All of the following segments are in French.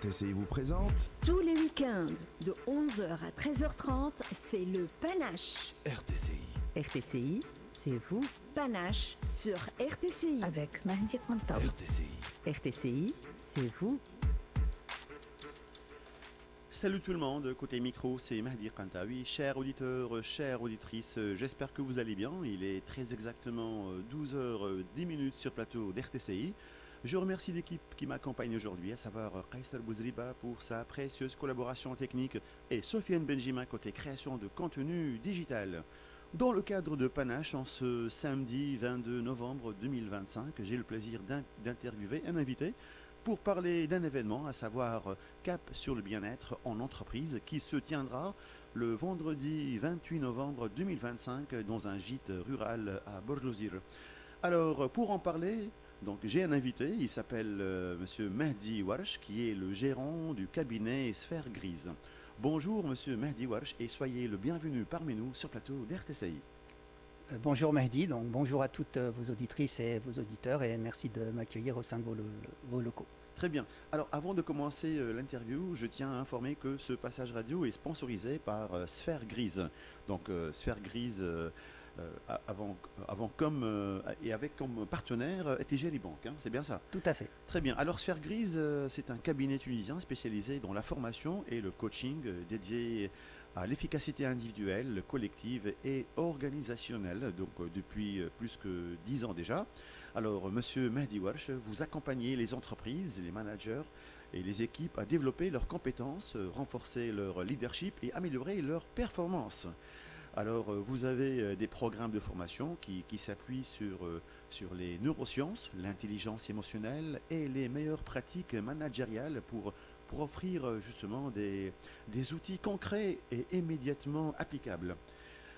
RTCI vous présente Tous les week-ends, de 11h à 13h30, c'est le Panache. RTCI. RTCI, c'est vous. Panache sur RTCI. Avec Mahdi Kantaoui. RTCI. RTCI, c'est vous. Salut tout le monde, côté micro, c'est Mahdi Kantaoui. Chers auditeurs, chères auditrices, j'espère que vous allez bien. Il est très exactement 12h10 sur plateau d'RTCI. Je remercie l'équipe qui m'accompagne aujourd'hui, à savoir Kaysar Bouzriba pour sa précieuse collaboration technique et Sofiane Benjima côté création de contenu digital. Dans le cadre de Panache, en ce samedi 22 novembre 2025, j'ai le plaisir d'interviewer un invité pour parler d'un événement, à savoir Cap sur le bien-être en entreprise, qui se tiendra le vendredi 28 novembre 2025 dans un gîte rural à Borjozir. Alors, pour en parler, donc j'ai un invité, il s'appelle Monsieur Mahdi Warsh, qui est le gérant du cabinet Sphère Grise. Bonjour Monsieur Mahdi Warsh et soyez le bienvenu parmi nous sur le plateau d'RTCI. Bonjour Mahdi, donc bonjour à toutes vos auditrices et vos auditeurs et merci de m'accueillir au sein de vos locaux. Très bien. Alors avant de commencer l'interview, je tiens à informer que ce passage radio est sponsorisé par Sphère Grise. Donc Sphère Grise avec comme partenaire ETG Bank, hein, c'est bien ça? Tout à fait. Très bien. Alors Sphère Grise, c'est un cabinet tunisien spécialisé dans la formation et le coaching dédié à l'efficacité individuelle, collective et organisationnelle, donc depuis plus que 10 ans déjà. Alors Monsieur Mahdi Warsh, vous accompagnez les entreprises, les managers et les équipes à développer leurs compétences, renforcer leur leadership et améliorer leur performance. Alors, vous avez des programmes de formation qui s'appuient sur les neurosciences, l'intelligence émotionnelle et les meilleures pratiques managériales pour offrir justement des outils concrets et immédiatement applicables.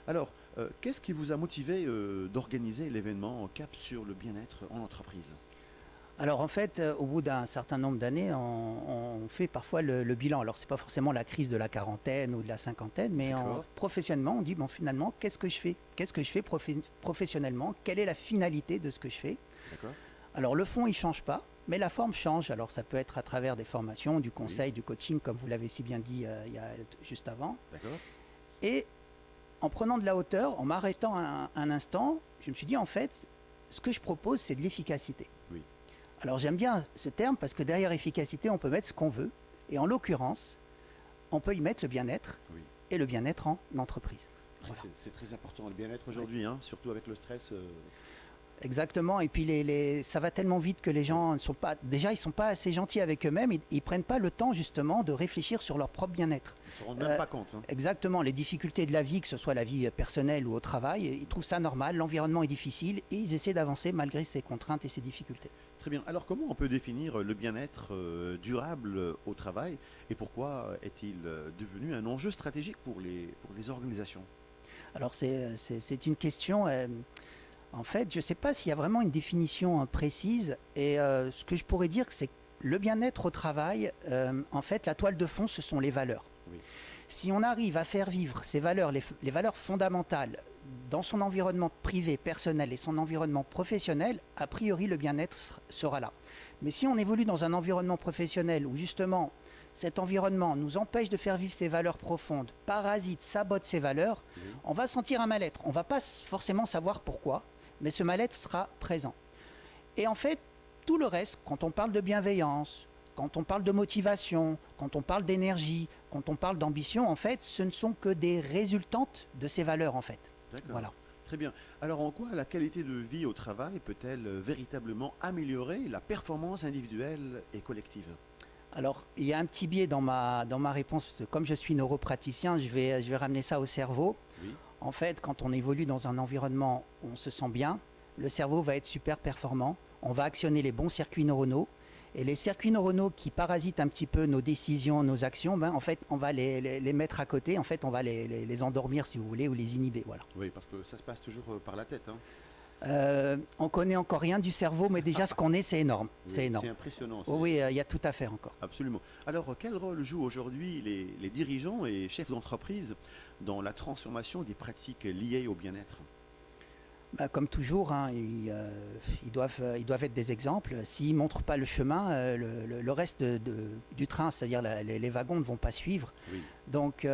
Alors, qu'est-ce qui vous a motivé d'organiser l'événement Cap sur le bien-être en entreprise ? Alors en fait, au bout d'un certain nombre d'années, on fait parfois le bilan. Alors c'est pas forcément la crise de la quarantaine ou de la cinquantaine, mais professionnellement, on dit bon finalement, qu'est-ce que je fais? Qu'est-ce que je fais professionnellement? Quelle est la finalité de ce que je fais? Alors le fond, il change pas, mais la forme change. Alors ça peut être à travers des formations, du conseil, du coaching, comme vous l'avez si bien dit juste avant. Et en prenant de la hauteur, en m'arrêtant un instant, je me suis dit en fait, ce que je propose, c'est de l'efficacité. Oui. Alors j'aime bien ce terme parce que derrière efficacité, on peut mettre ce qu'on veut. Et en l'occurrence, on peut y mettre le bien-être et le bien-être en entreprise. Voilà. C'est très important le bien-être aujourd'hui, hein, surtout avec le stress. Exactement. Et puis ça va tellement vite que les gens ne sont pas... Déjà, ils ne sont pas assez gentils avec eux-mêmes. Ils ne prennent pas le temps justement de réfléchir sur leur propre bien-être. Ils ne se rendent même pas compte. Hein. Exactement. Les difficultés de la vie, que ce soit la vie personnelle ou au travail, ils trouvent ça normal. L'environnement est difficile et ils essaient d'avancer malgré ces contraintes et ces difficultés. Très bien. Alors comment on peut définir le bien-être durable au travail et pourquoi est-il devenu un enjeu stratégique pour les organisations ? Alors c'est une question... En fait, je ne sais pas s'il y a vraiment une définition précise et ce que je pourrais dire, c'est que le bien-être au travail, en fait, la toile de fond, ce sont les valeurs. Oui. Si on arrive à faire vivre ces valeurs, les valeurs fondamentales dans son environnement privé, personnel et son environnement professionnel, a priori, le bien-être sera là. Mais si on évolue dans un environnement professionnel où justement cet environnement nous empêche de faire vivre ces valeurs profondes, parasite, sabote ces valeurs, on va sentir un mal-être. On ne va pas forcément savoir pourquoi, mais ce mal-être sera présent. Et en fait, tout le reste, quand on parle de bienveillance, quand on parle de motivation, quand on parle d'énergie, quand on parle d'ambition, en fait, ce ne sont que des résultantes de ces valeurs, en fait. D'accord. Voilà. Très bien. Alors en quoi la qualité de vie au travail peut-elle véritablement améliorer la performance individuelle et collective ? Alors, il y a un petit biais dans ma réponse, parce que comme je suis neuropraticien, je vais ramener ça au cerveau. Oui. En fait, quand on évolue dans un environnement où on se sent bien, le cerveau va être super performant, on va actionner les bons circuits neuronaux, et les circuits neuronaux qui parasitent un petit peu nos décisions, nos actions, en fait, on va les mettre à côté, en fait, on va les endormir, si vous voulez, ou les inhiber, voilà. Oui, parce que ça se passe toujours par la tête. Hein. On connaît encore rien du cerveau, mais déjà ce qu'on est, c'est énorme. Oui, c'est énorme. C'est impressionnant. Oui, il y a tout à faire encore. Absolument. Alors, quel rôle jouent aujourd'hui les dirigeants et chefs d'entreprise dans la transformation des pratiques liées au bien-être ? Comme toujours, hein, ils doivent être des exemples. S'ils ne montrent pas le chemin, le reste du train, c'est-à-dire les wagons, ne vont pas suivre. Oui. Donc,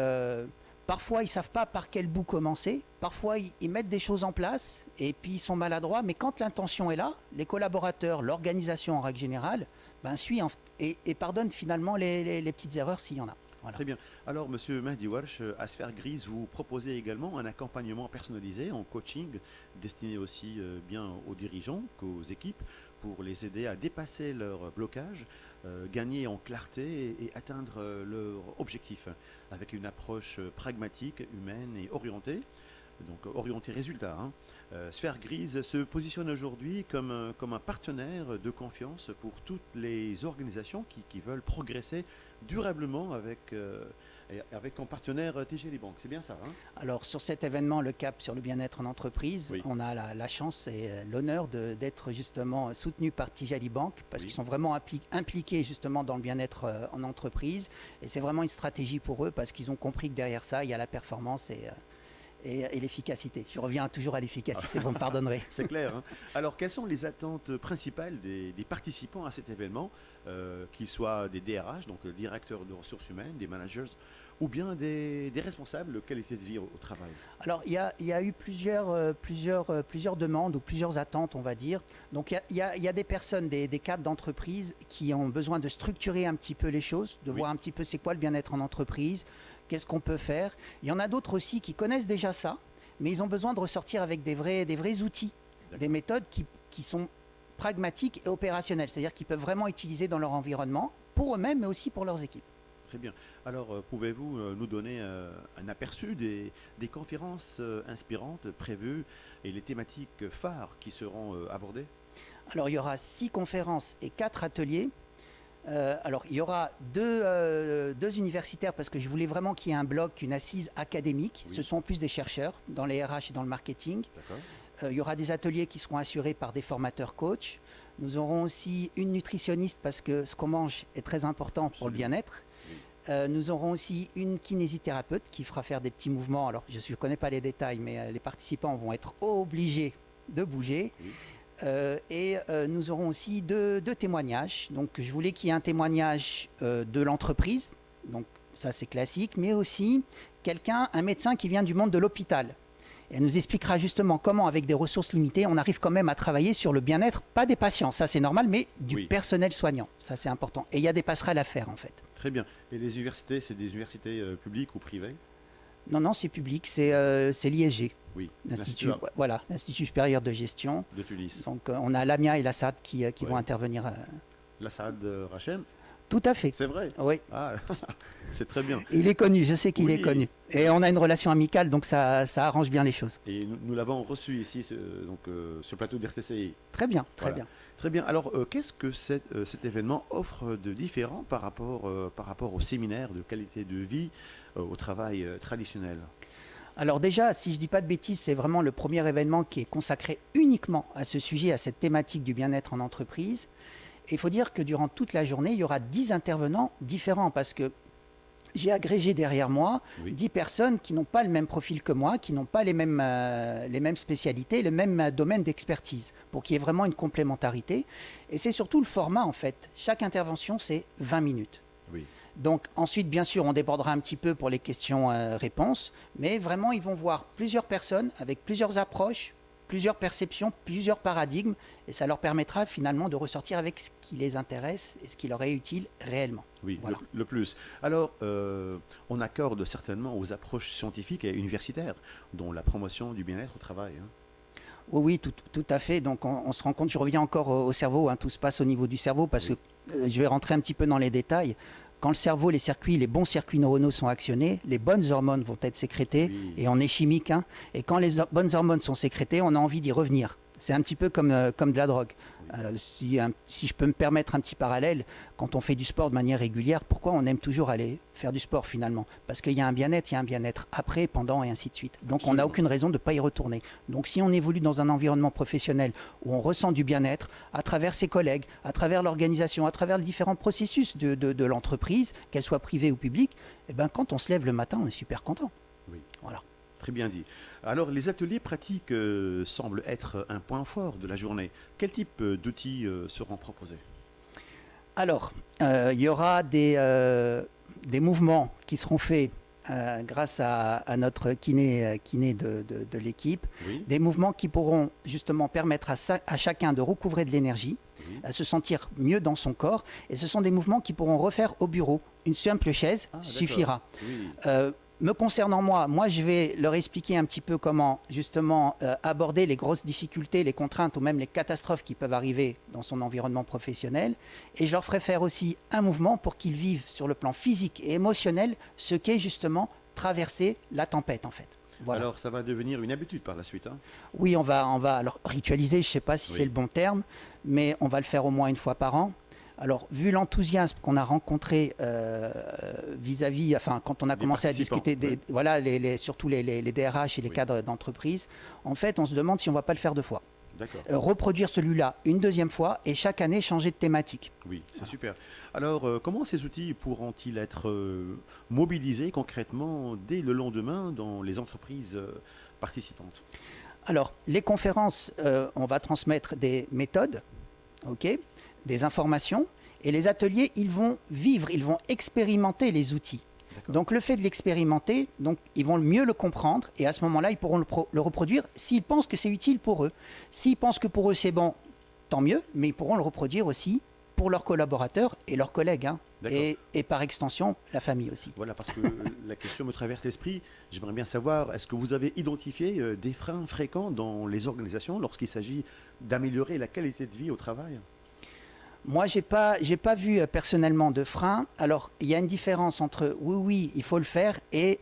parfois, ils ne savent pas par quel bout commencer. Parfois, ils mettent des choses en place et puis ils sont maladroits. Mais quand l'intention est là, les collaborateurs, l'organisation en règle générale, suit et pardonne finalement les petites erreurs s'il y en a. Voilà. Très bien. Alors, Monsieur Mehdi Warch, à Sphère Grise, vous proposez également un accompagnement personnalisé en coaching, destiné aussi bien aux dirigeants qu'aux équipes, pour les aider à dépasser leur blocage, gagner en clarté et atteindre leur objectif, avec une approche pragmatique, humaine et orientée. Donc orienté résultat. Hein. Sphère Grise se positionne aujourd'hui comme un partenaire de confiance pour toutes les organisations qui veulent progresser durablement avec en partenaire TGI Bank. C'est bien ça, hein? Alors sur cet événement, le CAP sur le bien-être en entreprise, Oui. on a la chance et l'honneur d'être justement soutenu par TGI Bank parce qu'ils sont vraiment impliqués justement dans le bien-être en entreprise. Et c'est vraiment une stratégie pour eux parce qu'ils ont compris que derrière ça, il y a la performance et l'efficacité. Je reviens toujours à l'efficacité, vous me pardonnerez. C'est clair. Hein. Alors, quelles sont les attentes principales des participants à cet événement, qu'ils soient des DRH, donc directeurs de ressources humaines, des managers, ou bien des responsables de qualité de vie au travail? Alors, il y a eu plusieurs demandes ou plusieurs attentes, on va dire. Donc, il y a des personnes, des cadres d'entreprise qui ont besoin de structurer un petit peu les choses, de voir un petit peu c'est quoi le bien-être en entreprise, qu'est-ce qu'on peut faire. Il y en a d'autres aussi qui connaissent déjà ça, mais ils ont besoin de ressortir avec des vrais outils, des méthodes qui sont pragmatiques et opérationnelles, c'est-à-dire qu'ils peuvent vraiment utiliser dans leur environnement, pour eux-mêmes, mais aussi pour leurs équipes. Très bien. Alors, pouvez-vous nous donner un aperçu des conférences inspirantes prévues et les thématiques phares qui seront abordées? Alors, il y aura 6 conférences et 4 ateliers. Alors, il y aura deux universitaires parce que je voulais vraiment qu'il y ait un bloc, une assise académique. Oui. Ce sont en plus des chercheurs dans les RH et dans le marketing. D'accord. Il y aura des ateliers qui seront assurés par des formateurs coachs. Nous aurons aussi une nutritionniste parce que ce qu'on mange est très important pour le bien-être. Oui. Nous aurons aussi une kinésithérapeute qui fera faire des petits mouvements. Alors, je ne connais pas les détails, mais les participants vont être obligés de bouger. Oui. Nous aurons aussi deux témoignages. Donc, je voulais qu'il y ait un témoignage de l'entreprise. Donc, ça, c'est classique. Mais aussi un médecin qui vient du monde de l'hôpital. Et elle nous expliquera justement comment, avec des ressources limitées, on arrive quand même à travailler sur le bien-être, pas des patients, ça c'est normal, mais du personnel soignant. Ça, c'est important. Et il y a des passerelles à faire, en fait. Très bien. Et les universités, c'est des universités publiques ou privées? Non, c'est public, c'est l'ISG. Oui. L'Institut supérieur de gestion. De Tunis. Donc, on a l'AMIA et l'ASSAD qui vont intervenir. L'Assad Rachem? Tout à fait. C'est vrai? Oui. Ah, c'est très bien. Il est connu, je sais qu'il est connu. Et on a une relation amicale, donc ça arrange bien les choses. Et nous l'avons reçu ici, sur le plateau d'RTCI. Très bien, très Voilà. bien. Très bien. Alors, qu'est-ce que cet événement offre de différent par rapport au séminaire de qualité de vie, au travail traditionnel? Alors déjà, si je ne dis pas de bêtises, c'est vraiment le premier événement qui est consacré uniquement à ce sujet, à cette thématique du bien-être en entreprise. Et il faut dire que durant toute la journée, il y aura 10 intervenants différents parce que j'ai agrégé derrière moi 10 personnes qui n'ont pas le même profil que moi, qui n'ont pas les mêmes spécialités, le même domaine d'expertise, pour qu'il y ait vraiment une complémentarité. Et c'est surtout le format, en fait. Chaque intervention, c'est 20 minutes. Oui. Donc ensuite, bien sûr, on débordera un petit peu pour les questions-réponses, mais vraiment, ils vont voir plusieurs personnes avec plusieurs approches, plusieurs perceptions, plusieurs paradigmes, et ça leur permettra finalement de ressortir avec ce qui les intéresse et ce qui leur est utile réellement. Oui, voilà. le plus. Alors, on accorde certainement aux approches scientifiques et universitaires, dont la promotion du bien-être au travail. Hein. Oui, tout à fait. Donc on se rend compte, je reviens encore au cerveau, hein, tout se passe au niveau du cerveau, parce que je vais rentrer un petit peu dans les détails. Quand le cerveau, les bons circuits neuronaux sont actionnés, les bonnes hormones vont être sécrétées, et on est chimique, hein, et quand les bonnes hormones sont sécrétées, on a envie d'y revenir. C'est un petit peu comme de la drogue. Si je peux me permettre un petit parallèle, quand on fait du sport de manière régulière, pourquoi on aime toujours aller faire du sport finalement? Parce qu'il y a un bien-être après, pendant et ainsi de suite. Donc on n'a aucune raison de ne pas y retourner. Donc si on évolue dans un environnement professionnel où on ressent du bien-être à travers ses collègues, à travers l'organisation, à travers les différents processus de l'entreprise, qu'elle soit privée ou publique, eh ben, quand on se lève le matin, on est super content. Oui. Voilà. Très bien dit. Alors, les ateliers pratiques semblent être un point fort de la journée. Quel type d'outils seront proposés? Alors, il y aura des mouvements qui seront faits grâce à notre kiné de l'équipe, Oui, des mouvements qui pourront justement permettre à chacun de recouvrer de l'énergie, oui. à se sentir mieux dans son corps, et ce sont des mouvements qui pourront refaire au bureau. Une simple chaise Ah, d'accord. suffira. Oui, Me concernant moi je vais leur expliquer un petit peu comment justement aborder les grosses difficultés, les contraintes ou même les catastrophes qui peuvent arriver dans son environnement professionnel. Et je leur ferai faire aussi un mouvement pour qu'ils vivent sur le plan physique et émotionnel ce qu'est justement traverser la tempête en fait. Voilà. alors ça va devenir une habitude par la suite, hein? Oui, on va alors ritualiser, je ne sais pas si Oui. c'est le bon terme, mais on va le faire au moins une fois par an. Alors, vu l'enthousiasme qu'on a rencontré vis-à-vis, enfin, quand on a Des commencé à participants, discuter, oui. voilà, surtout les DRH et les Oui. cadres d'entreprise, en fait, on se demande si on ne va pas le faire deux fois. D'accord. Reproduire celui-là une deuxième fois et chaque année changer de thématique. Oui, c'est super. Alors, comment ces outils pourront-ils être mobilisés concrètement dès le lendemain dans les entreprises participantes? Alors, les conférences, on va transmettre des méthodes, ok, des informations, et les ateliers, ils vont vivre, ils vont expérimenter les outils. D'accord. Donc le fait de l'expérimenter, donc ils vont mieux le comprendre, et à ce moment-là, ils pourront le reproduire s'ils pensent que c'est utile pour eux. S'ils pensent que pour eux c'est bon, tant mieux, mais ils pourront le reproduire aussi pour leurs collaborateurs et leurs collègues, hein, D'accord. et par extension, la famille aussi. Voilà, parce que la question me traverse l'esprit. J'aimerais bien savoir, est-ce que vous avez identifié des freins fréquents dans les organisations lorsqu'il s'agit d'améliorer la qualité de vie au travail? Moi, j'ai pas vu personnellement de frein. Alors, il y a une différence entre oui, il faut le faire et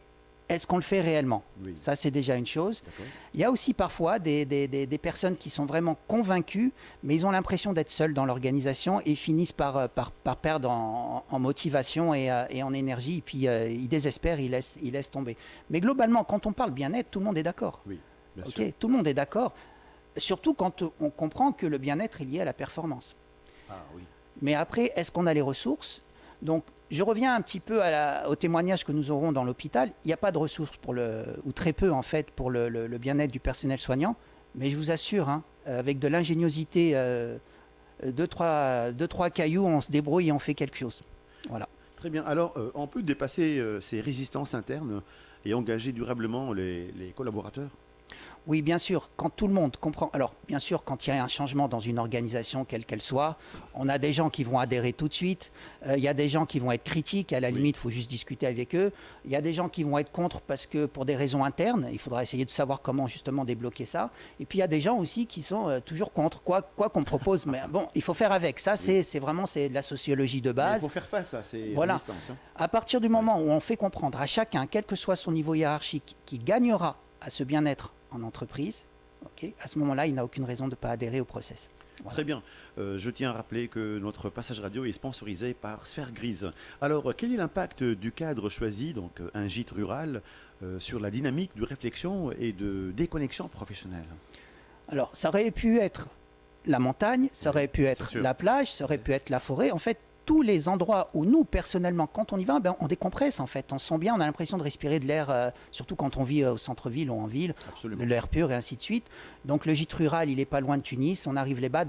est-ce qu'on le fait réellement? Oui. Ça, c'est déjà une chose. D'accord. Il y a aussi parfois des personnes qui sont vraiment convaincues, mais ils ont l'impression d'être seuls dans l'organisation et finissent par perdre en motivation et en énergie. Et puis, ils désespèrent, ils laissent tomber. Mais globalement, quand on parle bien-être, tout le monde est d'accord. Oui, bien Ok, sûr. tout le monde est d'accord. Surtout quand on comprend que le bien-être est lié à la performance. Ah oui. Mais après, est-ce qu'on a les ressources? Donc, je reviens un petit peu au témoignage que nous aurons dans l'hôpital. Il n'y a pas de ressources ou très peu en fait, pour le bien-être du personnel soignant. Mais je vous assure, hein, avec de l'ingéniosité, deux, trois cailloux, on se débrouille et on fait quelque chose. Voilà. Très bien. Alors, on peut dépasser ces résistances internes et engager durablement les collaborateurs? Oui, bien sûr, quand tout le monde comprend. Alors, bien sûr, quand il y a un changement dans une organisation, quelle qu'elle soit, on a des gens qui vont adhérer tout de suite. Il y a des gens qui vont être critiques. À la limite, il faut juste discuter avec eux. Il y a des gens qui vont être contre parce que pour des raisons internes, il faudra essayer de savoir comment justement débloquer ça. Et puis, il y a des gens aussi qui sont toujours contre quoi qu'on propose. Mais bon, il faut faire avec. Ça, c'est vraiment de la sociologie de Il base. faut faire face à ces Voilà. résistances, hein. À partir du moment où on fait comprendre à chacun, quel que soit son niveau hiérarchique, qui gagnera à ce bien-être en entreprise, okay, à ce moment-là, il n'a aucune raison de ne pas adhérer au process. Voilà. Très bien. Je tiens à rappeler que notre passage radio est sponsorisé par Sphère Grise. Alors, quel est l'impact du cadre choisi, donc un gîte rural, sur la dynamique de réflexion et de déconnexion professionnelle? Alors, ça aurait pu être la montagne, ça aurait pu être sûr. la plage, ça aurait pu être la forêt. En fait, tous les endroits où nous, personnellement, quand on y va, on décompresse en fait. On se sent bien, on a l'impression de respirer de l'air, surtout quand on vit au centre-ville ou en ville, Absolument. de l'air pur et ainsi de suite. Donc le gîte rural, il n'est pas loin de Tunis. On arrive là-bas,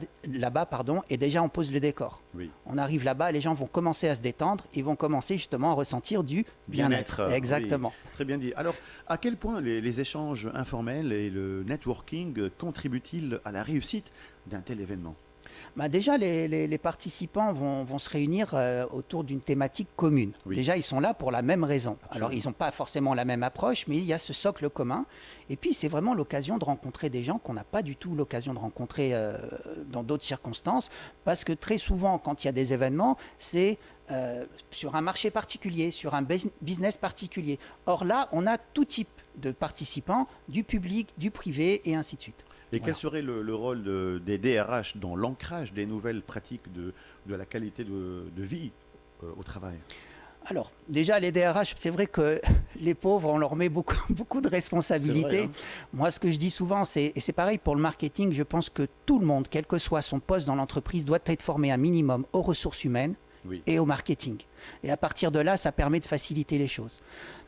et déjà on pose le décor. Oui. On arrive là-bas, les gens vont commencer à se détendre et vont commencer justement à ressentir du bien-être. Bien-être, Exactement. oui. Très bien dit. Alors, à quel point les échanges informels et le networking contribuent-ils à la réussite d'un tel événement? Bah déjà, les participants vont se réunir autour d'une thématique commune. Oui. Déjà, ils sont là pour la même raison. Absolument. Alors, ils n'ont pas forcément la même approche, mais il y a ce socle commun. Et puis, c'est vraiment l'occasion de rencontrer des gens qu'on n'a pas du tout l'occasion de rencontrer dans d'autres circonstances. Parce que très souvent, quand il y a des événements, c'est sur un marché particulier, sur un business particulier. Or là, on a tout type de participants, du public, du privé, et ainsi de suite. Et Voilà. quel serait le rôle des DRH dans l'ancrage des nouvelles pratiques de la qualité de vie au travail? Alors, déjà, les DRH, c'est vrai que les pauvres, on leur met beaucoup de responsabilités. C'est vrai, hein. Moi, ce que je dis souvent, et c'est pareil pour le marketing, je pense que tout le monde, quel que soit son poste dans l'entreprise, doit être formé un minimum aux ressources humaines Oui. et au marketing. Et à partir de là, ça permet de faciliter les choses.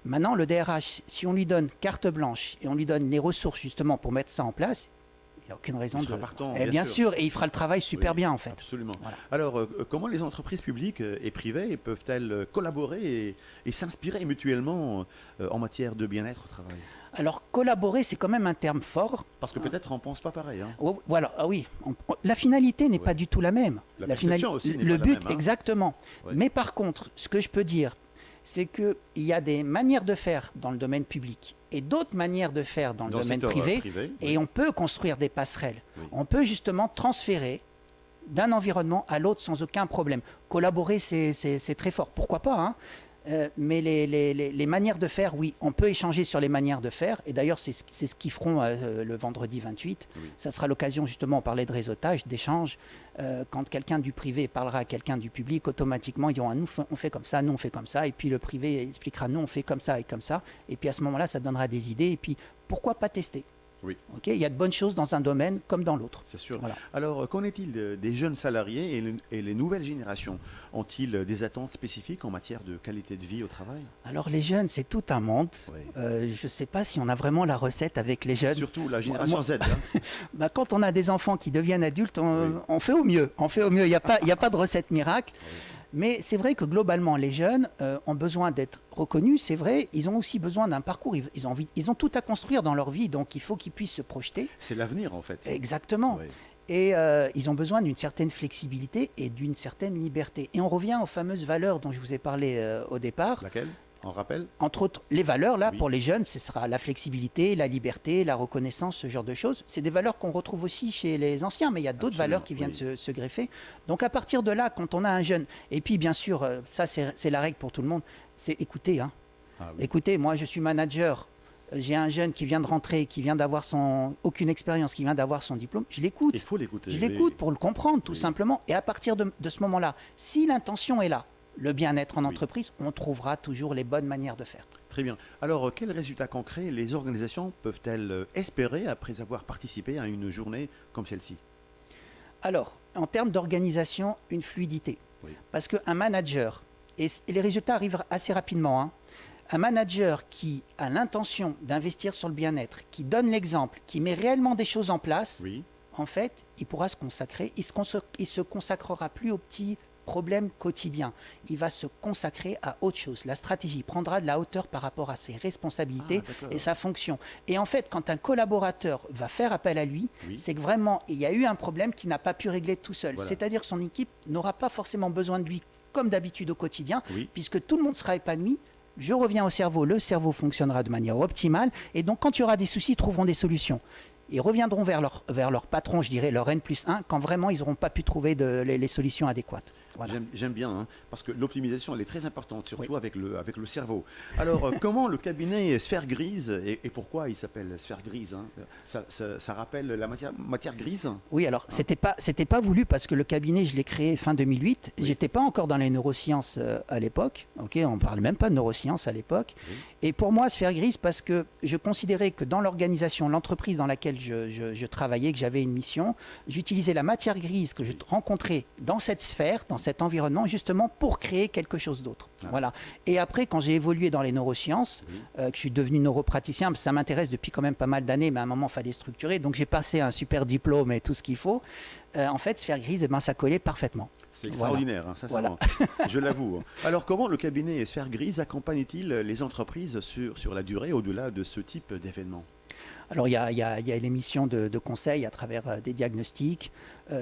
Maintenant, le DRH, si on lui donne carte blanche et on lui donne les ressources justement pour mettre ça en place, il n'y a aucune raison Il sera de... partant, Eh bien sûr, et il fera le travail super Oui, bien en fait. Absolument. Voilà. Alors, comment les entreprises publiques et privées peuvent-elles collaborer et s'inspirer mutuellement en matière de bien-être au travail? Alors, collaborer, c'est quand même un terme fort. Parce que peut-être on ne pense pas pareil. Hein. Oh, voilà, ah oui. La finalité n'est Ouais. pas du tout la même. La perception aussi n'est le pas la but, même, hein. exactement. Ouais. Mais par contre, ce que je peux dire, c'est qu'il y a des manières de faire dans le domaine public et d'autres manières de faire dans le domaine secteur, privé. oui. Et on peut construire des passerelles. Oui. On peut justement transférer d'un environnement à l'autre sans aucun problème. Collaborer, c'est très fort. Pourquoi pas, hein. Mais les manières de faire, oui, on peut échanger sur les manières de faire. Et d'ailleurs, c'est ce qu'ils feront le vendredi 28. Oui. Ça sera l'occasion, justement, on parlait de réseautage, d'échange. Quand quelqu'un du privé parlera à quelqu'un du public, automatiquement, ils diront, ah, nous, on fait comme ça, nous, on fait comme ça. Et puis le privé expliquera, nous, on fait comme ça et comme ça. Et puis à ce moment-là, ça donnera des idées. Et puis, pourquoi pas tester? Oui. Okay, il y a de bonnes choses dans un domaine comme dans l'autre. C'est sûr. Voilà. Alors, qu'en est-il des jeunes salariés et les nouvelles générations? Ont-ils des attentes spécifiques en matière de qualité de vie au travail? Alors les jeunes, c'est tout un monde. Oui. Je ne sais pas si on a vraiment la recette avec les jeunes. Surtout la génération Z. Hein. Bah, quand on a des enfants qui deviennent adultes, Oui. on fait au mieux. On fait au mieux. Il n'y a pas de recette miracle. Oui. Mais c'est vrai que globalement, les jeunes ont besoin d'être reconnus. C'est vrai, ils ont aussi besoin d'un parcours. Ils ont tout à construire dans leur vie, donc il faut qu'ils puissent se projeter. C'est l'avenir en fait. Exactement. Oui. Et ils ont besoin d'une certaine flexibilité et d'une certaine liberté. Et on revient aux fameuses valeurs dont je vous ai parlé au départ. Laquelle? On rappelle? Entre autres, les valeurs, là, Oui. pour les jeunes, ce sera la flexibilité, la liberté, la reconnaissance, ce genre de choses. C'est des valeurs qu'on retrouve aussi chez les anciens, mais il y a d'autres Absolument, valeurs qui viennent oui. se greffer. Donc, à partir de là, quand on a un jeune, et puis, bien sûr, ça, c'est la règle pour tout le monde, c'est écouter. Hein. Ah oui. Écoutez, moi, je suis manager. J'ai un jeune qui vient de rentrer, qui vient d'avoir aucune expérience, qui vient d'avoir son diplôme. Je l'écoute. Il faut l'écouter. Je l'écoute pour le comprendre, tout Oui. simplement. Et à partir de ce moment-là, si l'intention est là, le bien-être en Oui. entreprise, on trouvera toujours les bonnes manières de faire. Très bien. Alors, quels résultats concrets les organisations peuvent-elles espérer après avoir participé à une journée comme celle-ci? Alors, en termes d'organisation, une fluidité. Oui. Parce qu'un manager, et les résultats arrivent assez rapidement, hein, un manager qui a l'intention d'investir sur le bien-être, qui donne l'exemple, qui met réellement des choses en place, Oui. en fait, il pourra se consacrer, il se consacrera plus aux petits problèmes quotidiens. Il va se consacrer à autre chose. La stratégie prendra de la hauteur par rapport à ses responsabilités Ah, d'accord. et sa fonction. Et en fait, quand un collaborateur va faire appel à lui, Oui. c'est que vraiment, il y a eu un problème qu'il n'a pas pu régler tout seul. Voilà. C'est-à-dire que son équipe n'aura pas forcément besoin de lui comme d'habitude au quotidien, Oui. puisque tout le monde sera épanoui. Je reviens au cerveau, le cerveau fonctionnera de manière optimale, et donc quand il y aura des soucis, ils trouveront des solutions. Ils reviendront vers leur patron, je dirais, leur N+1, quand vraiment ils n'auront pas pu trouver les solutions adéquates. Voilà. J'aime bien, hein, parce que l'optimisation, elle est très importante, surtout Oui. avec le cerveau. Alors, comment le cabinet Sphère Grise, et pourquoi il s'appelle Sphère Grise, hein, ça rappelle la matière grise? Oui, alors c'était pas voulu parce que le cabinet, je l'ai créé fin 2008. Oui. J'étais pas encore dans les neurosciences à l'époque. Ok, on parle même pas de neurosciences à l'époque. Oui. Et pour moi, Sphère Grise, parce que je considérais que dans l'organisation, l'entreprise dans laquelle je travaillais, que j'avais une mission, j'utilisais la matière grise que je rencontrais dans cette sphère, dans cet environnement, justement pour créer quelque chose d'autre. Ah, Voilà. Et après, quand j'ai évolué dans les neurosciences, Oui. que je suis devenu neuropraticien, parce que ça m'intéresse depuis quand même pas mal d'années, mais à un moment, il fallait structurer. Donc j'ai passé un super diplôme et tout ce qu'il faut. En fait, Sphère Grise, eh ben, ça collait parfaitement. C'est extraordinaire, hein, sincèrement. Je l'avoue. Alors, comment le cabinet Sphère Grise accompagne-t-il les entreprises sur la durée, au-delà de ce type d'événement? Alors, il y a l'émission de conseils à travers des diagnostics.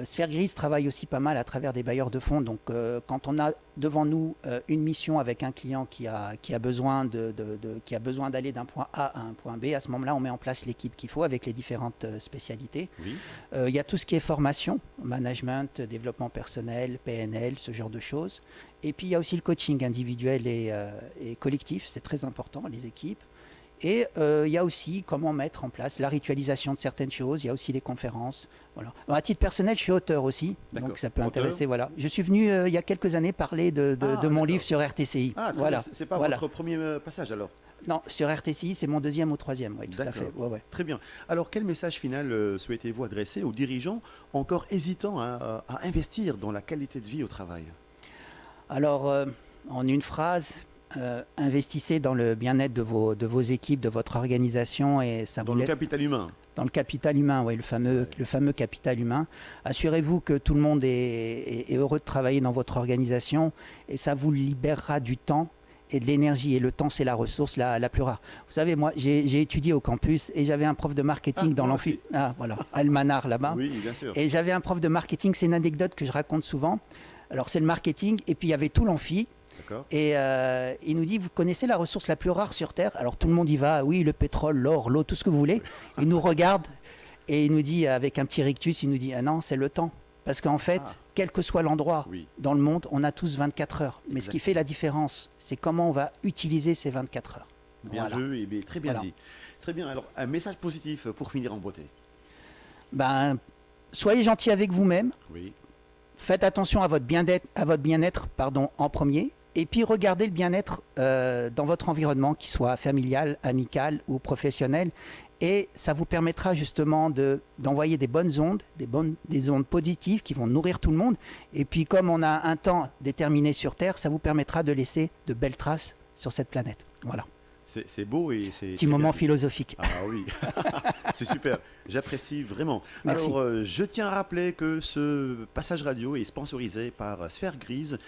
Sphère Grise travaille aussi pas mal à travers des bailleurs de fonds. Donc, quand on a devant nous une mission avec un client qui a besoin d'aller d'un point A à un point B, à ce moment-là, on met en place l'équipe qu'il faut avec les différentes spécialités. Oui. Il y a tout ce qui est formation, management, développement personnel, PNL, ce genre de choses. Et puis, il y a aussi le coaching individuel et collectif. C'est très important, les équipes. Et il y a aussi comment mettre en place la ritualisation de certaines choses. Il y a aussi les conférences. Voilà. À titre personnel, je suis auteur aussi, donc ça peut Auteur. intéresser. Voilà. Je suis venu il y a quelques années parler de mon d'accord. livre sur RTCI. Ah, très voilà. bien. C'est pas Voilà. votre premier passage alors? Non, sur RTCI, c'est mon deuxième ou troisième. Oui, tout à D'accord. fait. Ouais, ouais. Très bien. Alors, quel message final souhaitez-vous adresser aux dirigeants encore hésitants à investir dans la qualité de vie au travail? Alors, en une phrase, investissez dans le bien-être de vos équipes, de votre organisation et ça Dans vous le laisse- capital humain. dans le capital humain, oui, le fameux capital humain. Assurez-vous que tout le monde est heureux de travailler dans votre organisation et ça vous libérera du temps et de l'énergie. Et le temps, c'est la ressource la plus rare. Vous savez, moi, j'ai étudié au campus et j'avais un prof de marketing dans moi l'amphi. aussi. Ah, voilà, Almanar là-bas. Oui, bien sûr. Et j'avais un prof de marketing, c'est une anecdote que je raconte souvent. Alors, c'est le marketing et puis il y avait tout l'amphi. D'accord. Et il nous dit, vous connaissez la ressource la plus rare sur Terre? Alors tout le monde y va, oui, le pétrole, l'or, l'eau, tout ce que vous voulez. Il nous regarde et il nous dit, avec un petit rictus, il nous dit, ah non, c'est le temps. Parce qu'en fait, quel que soit l'endroit Oui. dans le monde, on a tous 24 heures. Mais ce qui fait la différence, c'est comment on va utiliser ces 24 heures. Bien Voilà. vu et bien, très bien Voilà. dit. Très bien. Alors, un message positif pour finir en beauté. Ben, soyez gentil avec vous-même. Oui. Faites attention à votre bien-être, en premier. Et puis regardez le bien-être dans votre environnement, qu'il soit familial, amical ou professionnel. Et ça vous permettra justement d'envoyer des bonnes ondes, des ondes positives qui vont nourrir tout le monde. Et puis comme on a un temps déterminé sur Terre, ça vous permettra de laisser de belles traces sur cette planète. Voilà. C'est beau et c'est. Petit très moment bien dit. philosophique. Ah oui, c'est super, j'apprécie vraiment. Merci. Alors, je tiens à rappeler que ce passage radio est sponsorisé par Sphère Grise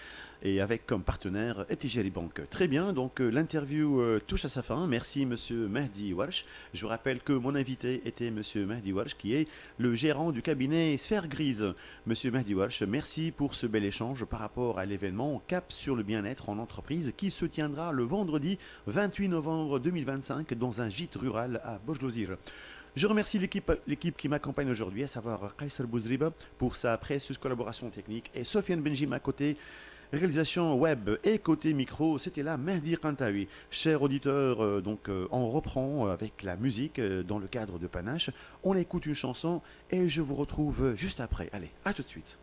et avec comme partenaire Etijari Bank. Très bien, donc l'interview touche à sa fin. Merci Monsieur Mehdi Warsh. Je vous rappelle que mon invité était Monsieur Mehdi Warsh, qui est le gérant du cabinet Sphère Grise. Monsieur Mehdi Warsh, merci pour ce bel échange par rapport à l'événement Cap sur le bien-être en entreprise qui se tiendra le vendredi 28 novembre 2025 dans un gîte rural à Bojlozir. Je remercie l'équipe qui m'accompagne aujourd'hui, à savoir Kaysar Bouzriba pour sa précieuse collaboration technique et Sofiane Benjima côté réalisation web et côté micro. C'était là Mehdi Kantaoui. Chers auditeurs, on reprend avec la musique dans le cadre de Panache. On écoute une chanson et je vous retrouve juste après. Allez, à tout de suite.